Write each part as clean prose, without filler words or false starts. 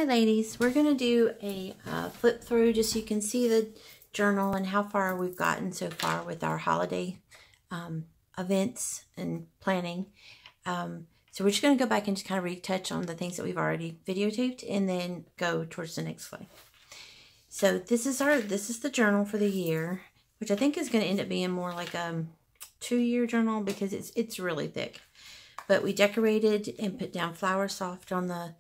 Hi ladies, we're going to do a flip through just so you can see the journal and how far we've gotten so far with our holiday events and planning. So we're just going to go back and just kind of retouch on the things that we've already videotaped and then go towards the next slide. So this is the journal for the year, which I think is going to end up being more like a 2-year journal because it's really thick. But we decorated and put down Flower Soft on the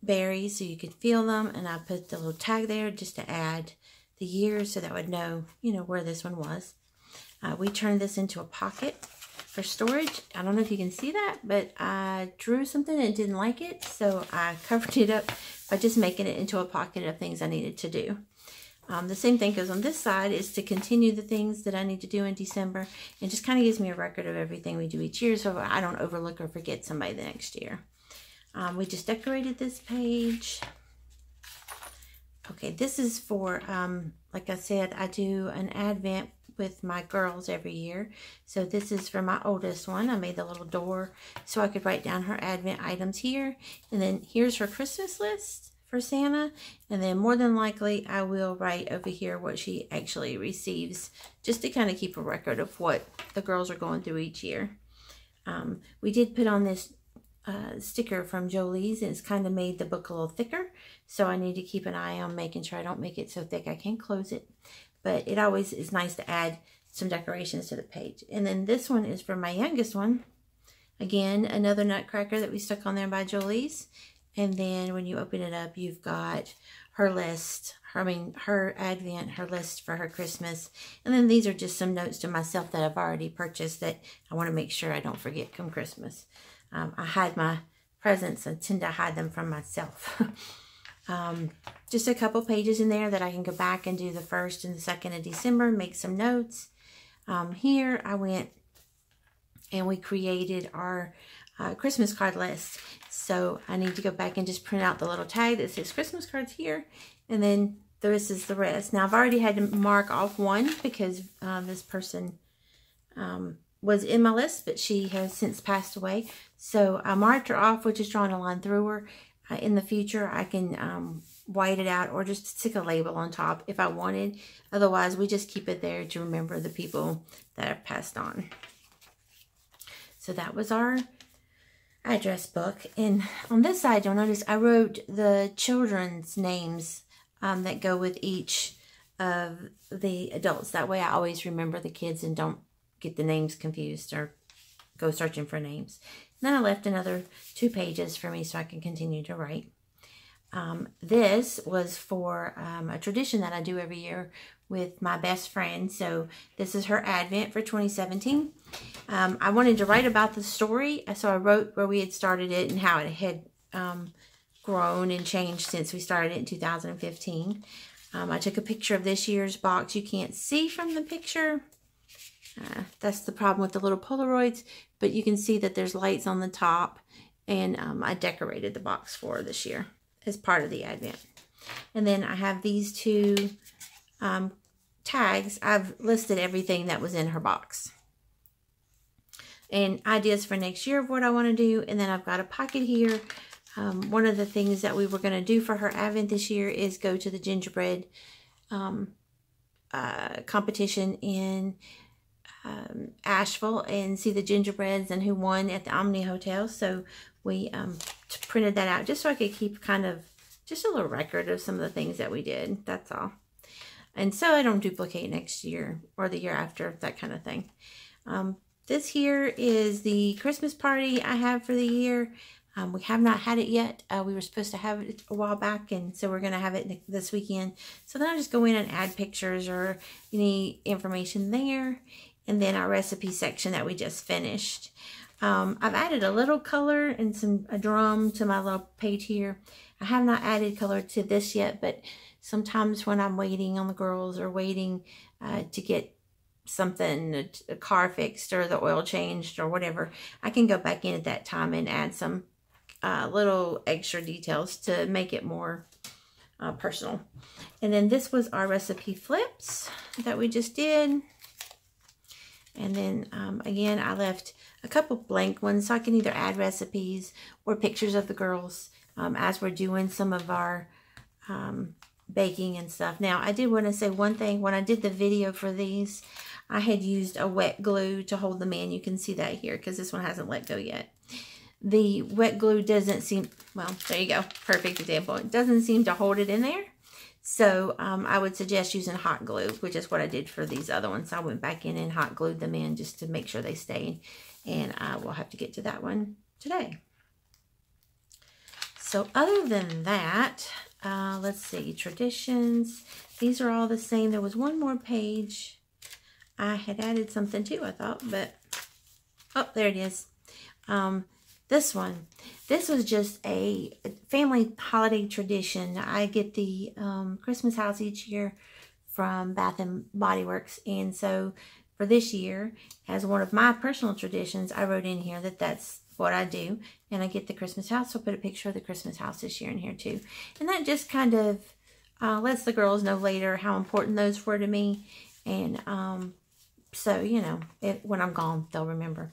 berries so you could feel them, and I put the little tag there just to add the year so that would know, where this one was. We turned this into a pocket for storage. I don't know if you can see that, but I drew something and didn't like it, so I covered it up by just making it into a pocket of things I needed to do. The same thing goes on this side, is to continue the things that I need to do in December, and just kind of gives me a record of everything we do each year so I don't overlook or forget somebody the next year. We just decorated this page. Okay, this is for, like I said, I do an Advent with my girls every year. So this is for my oldest one. I made the little door so I could write down her Advent items here. And then here's her Christmas list for Santa. And then more than likely, I will write over here what she actually receives, just to kind of keep a record of what the girls are going through each year. We did put on this sticker from Jolie's, and it's kind of made the book a little thicker, so I need to keep an eye on making sure I don't make it so thick I can't close it. But it always is nice to add some decorations to the page. And then this one is for my youngest one. Again, another nutcracker that we stuck on there by Jolie's. And then when you open it up, you've got her list, her Advent, her list for her Christmas. And then these are just some notes to myself that I've already purchased that I want to make sure I don't forget come Christmas. I hide my presents. I tend to hide them from myself. Just a couple pages in there that I can go back and do the 1st and the 2nd of December, make some notes. Here I went and we created our Christmas card list. So I need to go back and just print out the little tag that says Christmas cards here. And then this is the rest. Now I've already had to mark off one because this person was in my list, but she has since passed away. So I marked her off, which is drawing a line through her. In the future, I can white it out or just stick a label on top if I wanted. Otherwise, we just keep it there to remember the people that have passed on. So that was our address book. And on this side, you'll notice I wrote the children's names that go with each of the adults. That way I always remember the kids and don't get the names confused or go searching for names. And then I left another 2 pages for me so I can continue to write. This was for a tradition that I do every year with my best friend. So this is her Advent for 2017. I wanted to write about the story, so I wrote where we had started it and how it had grown and changed since we started it in 2015. I took a picture of this year's box. You can't see from the picture. That's the problem with the little Polaroids, but you can see that there's lights on the top, and I decorated the box for this year as part of the Advent. And then I have these 2 tags. I've listed everything that was in her box and ideas for next year of what I want to do. And then I've got a pocket here. One of the things that we were going to do for her Advent this year is go to the gingerbread competition in Asheville and see the gingerbreads and who won at the Omni Hotel. So we printed that out just so I could keep kind of just a little record of some of the things that we did. That's all. And so I don't duplicate next year or the year after, that kind of thing. This here is the Christmas party I have for the year. We have not had it yet. We were supposed to have it a while back, and so we're going to have it this weekend. So then I just go in and add pictures or any information there. And then our recipe section that we just finished. I've added a little color and a drum to my little page here. I have not added color to this yet, but sometimes when I'm waiting on the girls or waiting to get something, a car fixed or the oil changed or whatever, I can go back in at that time and add some little extra details to make it more personal. And then this was our recipe flips that we just did. And then, again, I left a couple blank ones so I can either add recipes or pictures of the girls as we're doing some of our baking and stuff. Now, I did want to say one thing. When I did the video for these, I had used a wet glue to hold them in. You can see that here because this one hasn't let go yet. The wet glue doesn't seem, well, there you go. Perfect example. It doesn't seem to hold it in there. So I would suggest using hot glue, which is what I did for these other ones. I went back in and hot glued them in just to make sure they stayed. And I will have to get to that one today. So other than that, let's see, traditions. These are all the same. There was one more page I had added something to, I thought, but, oh, there it is. This one, this was just a family holiday tradition. I get the Christmas house each year from Bath and Body Works, and so for this year, as one of my personal traditions, I wrote in here that that's what I do, and I get the Christmas house, so I put a picture of the Christmas house this year in here too. And that just kind of lets the girls know later how important those were to me, and so, you know, when I'm gone, they'll remember.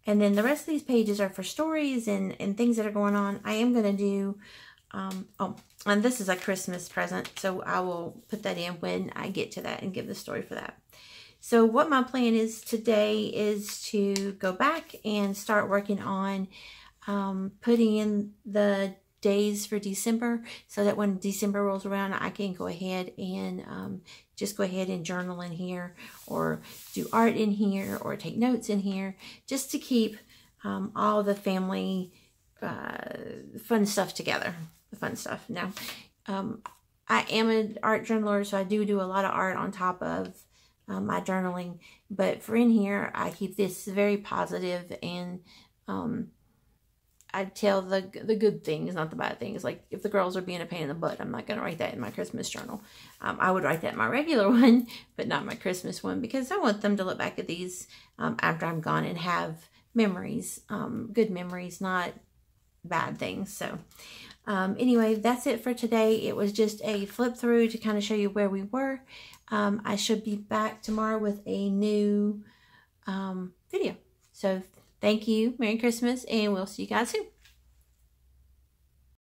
And then the rest of these pages are for stories and things that are going on. I am going to do, oh, and this is a Christmas present, so I will put that in when I get to that and give the story for that. So what my plan is today is to go back and start working on putting in the days for December, so that when December rolls around, I can go ahead and just go ahead and journal in here, or do art in here, or take notes in here, just to keep all the family fun stuff together, the fun stuff. Now, I am an art journaler, so I do a lot of art on top of my journaling, but for in here, I keep this very positive, and I tell the good things, not the bad things. Like if the girls are being a pain in the butt, I'm not going to write that in my Christmas journal. I would write that in my regular one, but not my Christmas one, because I want them to look back at these after I'm gone and have memories, good memories, not bad things. So anyway, that's it for today. It was just a flip through to kind of show you where we were. I should be back tomorrow with a new video. So thank you. Merry Christmas, and we'll see you guys soon.